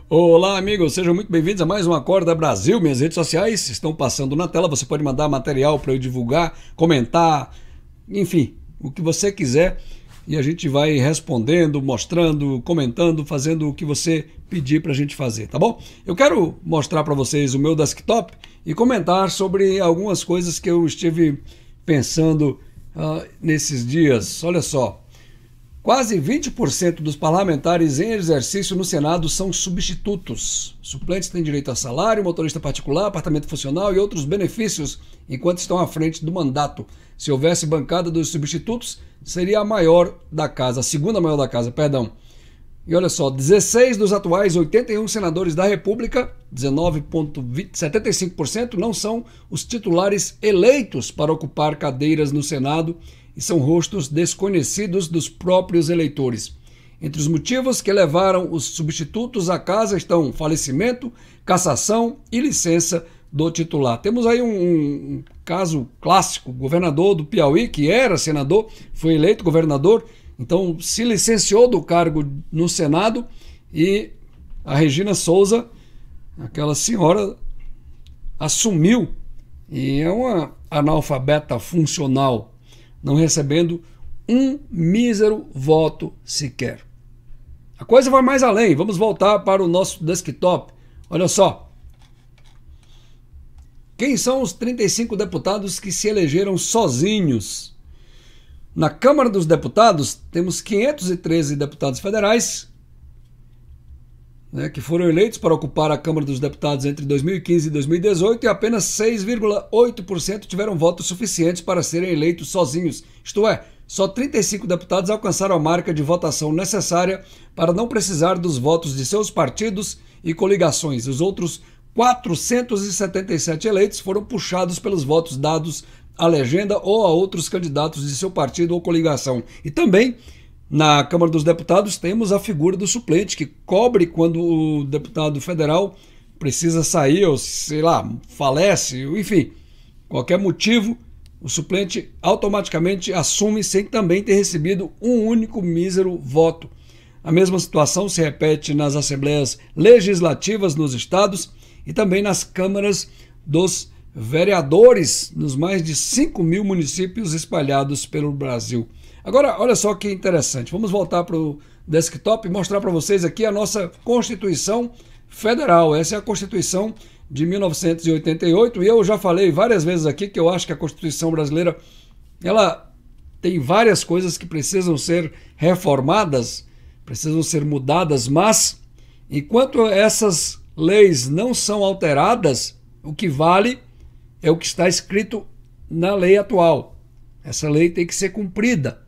Olá, amigos, sejam muito bem-vindos a mais um Acorda Brasil. Minhas redes sociais estão passando na tela, você pode mandar material para eu divulgar, comentar, enfim, o que você quiser e a gente vai respondendo, mostrando, comentando, fazendo o que você pedir para a gente fazer, tá bom? Eu quero mostrar para vocês o meu desktop e comentar sobre algumas coisas que eu estive pensando nesses dias. Olha só. Quase 20% dos parlamentares em exercício no Senado são substitutos. Suplentes têm direito a salário, motorista particular, apartamento funcional e outros benefícios enquanto estão à frente do mandato. Se houvesse bancada dos substitutos, seria a maior da casa, a segunda maior da casa, perdão. E olha só, 16 dos atuais 81 senadores da República, 19,75%, não são os titulares eleitos para ocupar cadeiras no Senado e são rostos desconhecidos dos próprios eleitores. Entre os motivos que levaram os substitutos à casa estão falecimento, cassação e licença do titular. Temos aí um caso clássico, governador do Piauí, que era senador, foi eleito governador, então se licenciou do cargo no Senado e a Regina Souza, aquela senhora, assumiu e é uma analfabeta funcional, não recebendo um mísero voto sequer. A coisa vai mais além, vamos voltar para o nosso desktop. Olha só. Quem são os 35 deputados que se elegeram sozinhos? Na Câmara dos Deputados, temos 513 deputados federais, que foram eleitos para ocupar a Câmara dos Deputados entre 2015 e 2018 e apenas 6,8% tiveram votos suficientes para serem eleitos sozinhos. Isto é, só 35 deputados alcançaram a marca de votação necessária para não precisar dos votos de seus partidos e coligações. Os outros 477 eleitos foram puxados pelos votos dados à legenda ou a outros candidatos de seu partido ou coligação. E também na Câmara dos Deputados temos a figura do suplente, que cobre quando o deputado federal precisa sair, ou sei lá, falece, enfim, qualquer motivo, o suplente automaticamente assume sem também ter recebido um único mísero voto. A mesma situação se repete nas assembleias legislativas nos estados e também nas câmaras dos vereadores nos mais de 5.000 municípios espalhados pelo Brasil. Agora, olha só que interessante, vamos voltar para o desktop e mostrar para vocês aqui a nossa Constituição Federal. Essa é a Constituição de 1988 e eu já falei várias vezes aqui que eu acho que a Constituição brasileira ela tem várias coisas que precisam ser reformadas, precisam ser mudadas, mas enquanto essas leis não são alteradas, o que vale é o que está escrito na lei atual. Essa lei tem que ser cumprida.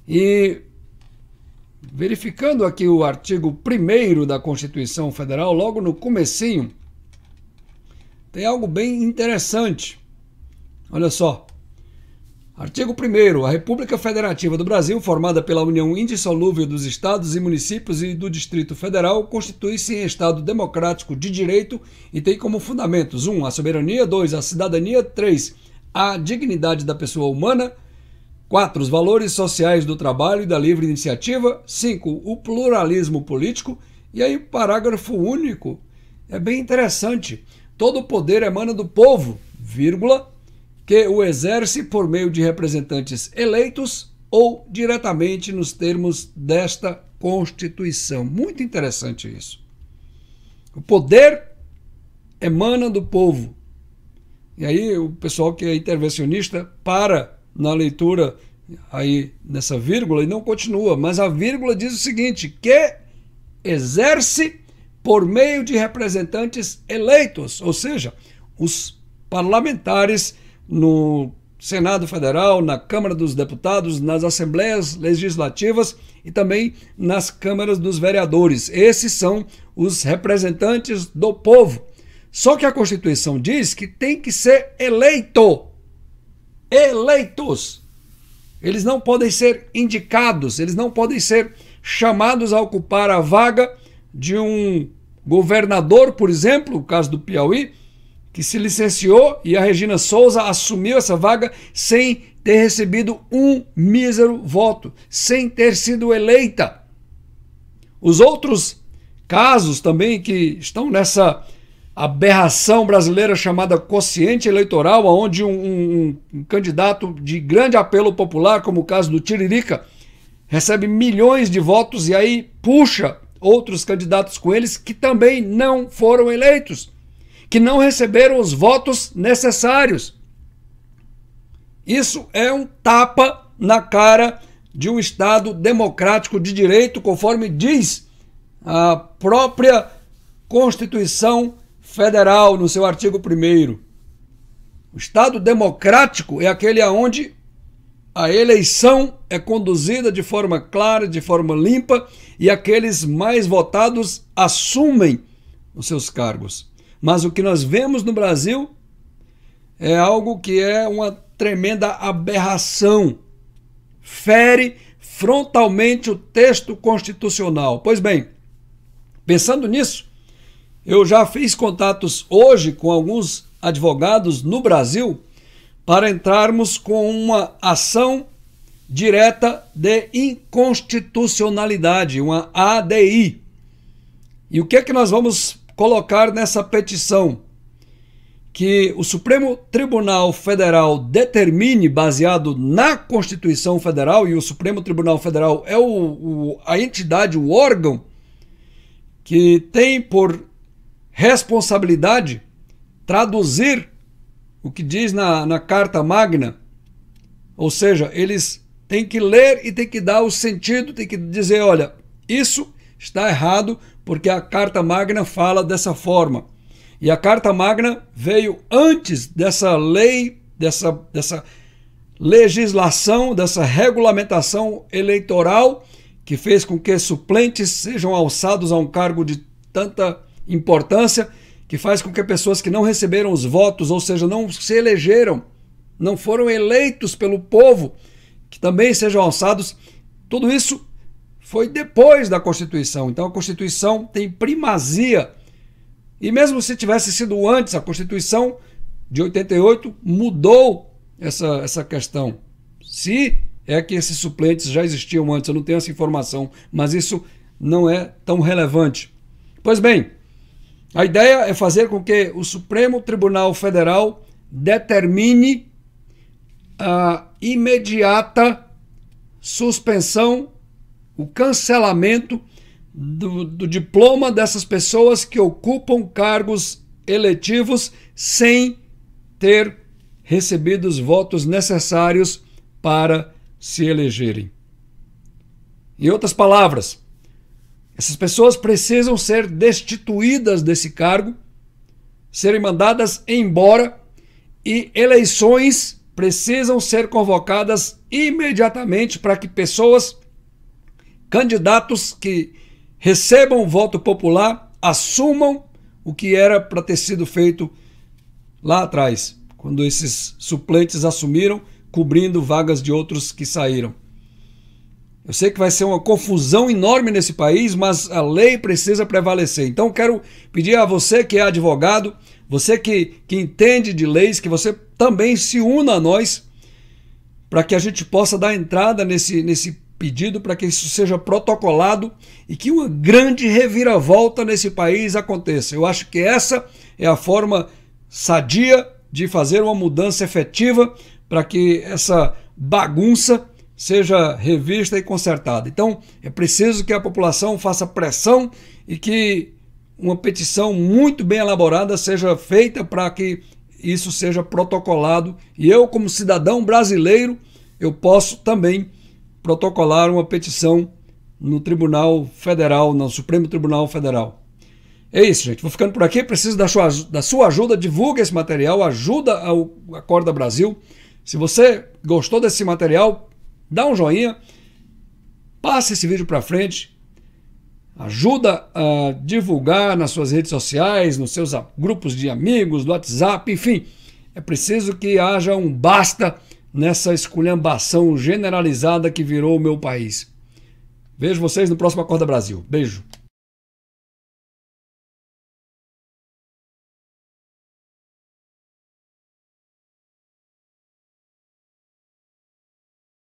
E verificando aqui o artigo 1º da Constituição Federal, logo no comecinho, tem algo bem interessante. Olha só. Artigo 1º. A República Federativa do Brasil, formada pela união indissolúvel dos estados e municípios e do Distrito Federal, constitui-se em Estado democrático de direito e tem como fundamentos 1. A soberania, 2. A cidadania, 3. A dignidade da pessoa humana, 4. Os valores sociais do trabalho e da livre iniciativa. 5. O pluralismo político. E aí o parágrafo único é bem interessante. Todo o poder emana do povo, vírgula, que o exerce por meio de representantes eleitos ou diretamente nos termos desta Constituição. Muito interessante isso. O poder emana do povo. E aí o pessoal que é intervencionista para na leitura aí nessa vírgula e não continua, mas a vírgula diz o seguinte, que exerce por meio de representantes eleitos, ou seja, os parlamentares no Senado Federal, na Câmara dos Deputados, nas Assembleias Legislativas e também nas câmaras dos vereadores. Esses são os representantes do povo. Só que a Constituição diz que tem que ser eleito. Eleitos. Eles não podem ser indicados, eles não podem ser chamados a ocupar a vaga de um governador, por exemplo, o caso do Piauí, que se licenciou e a Regina Souza assumiu essa vaga sem ter recebido um mísero voto, sem ter sido eleita. Os outros casos também que estão nessa aberração brasileira chamada quociente eleitoral, onde um candidato de grande apelo popular, como o caso do Tiririca, recebe milhões de votos e aí puxa outros candidatos com eles que também não foram eleitos, que não receberam os votos necessários. Isso é um tapa na cara de um Estado democrático de direito, conforme diz a própria Constituição Federal, no seu artigo 1º. O Estado democrático é aquele onde a eleição é conduzida de forma clara, de forma limpa, e aqueles mais votados assumem os seus cargos. Mas o que nós vemos no Brasil é algo que é uma tremenda aberração. Fere frontalmente o texto constitucional. Pois bem, pensando nisso, eu já fiz contatos hoje com alguns advogados no Brasil para entrarmos com uma ação direta de inconstitucionalidade, uma ADI. E o que é que nós vamos colocar nessa petição? Que o Supremo Tribunal Federal determine, baseado na Constituição Federal, e o Supremo Tribunal Federal é a entidade, o órgão, que tem por responsabilidade traduzir o que diz na Carta Magna, ou seja, eles têm que ler e têm que dar o sentido, têm que dizer, olha, isso está errado porque a Carta Magna fala dessa forma. E a Carta Magna veio antes dessa lei, dessa legislação, dessa regulamentação eleitoral que fez com que suplentes sejam alçados a um cargo de tanta importância, que faz com que pessoas que não receberam os votos, ou seja, não se elegeram, não foram eleitos pelo povo, que também sejam alçados. Tudo isso foi depois da Constituição. Então a Constituição tem primazia. E mesmo se tivesse sido antes, a Constituição de 88 mudou essa questão. Se é que esses suplentes já existiam antes, eu não tenho essa informação, mas isso não é tão relevante. Pois bem, a ideia é fazer com que o Supremo Tribunal Federal determine a imediata suspensão, o cancelamento do diploma dessas pessoas que ocupam cargos eletivos sem ter recebido os votos necessários para se elegerem. Em outras palavras, essas pessoas precisam ser destituídas desse cargo, serem mandadas embora e eleições precisam ser convocadas imediatamente para que pessoas, candidatos que recebam o voto popular, assumam o que era para ter sido feito lá atrás, quando esses suplentes assumiram, cobrindo vagas de outros que saíram. Eu sei que vai ser uma confusão enorme nesse país, mas a lei precisa prevalecer. Então quero pedir a você que é advogado, você que entende de leis, que você também se una a nós, para que a gente possa dar entrada nesse pedido, para que isso seja protocolado e que uma grande reviravolta nesse país aconteça. Eu acho que essa é a forma sadia de fazer uma mudança efetiva para que essa bagunça seja revista e consertada. Então, é preciso que a população faça pressão e que uma petição muito bem elaborada seja feita para que isso seja protocolado. E eu, como cidadão brasileiro, eu posso também protocolar uma petição no Tribunal Federal, no Supremo Tribunal Federal. É isso, gente. Vou ficando por aqui. Preciso da sua ajuda. Divulgue esse material. Ajuda a Acorda Brasil. Se você gostou desse material, dá um joinha, passe esse vídeo para frente, ajuda a divulgar nas suas redes sociais, nos seus grupos de amigos, do WhatsApp, enfim. É preciso que haja um basta nessa esculhambação generalizada que virou o meu país. Vejo vocês no próximo Acorda Brasil. Beijo.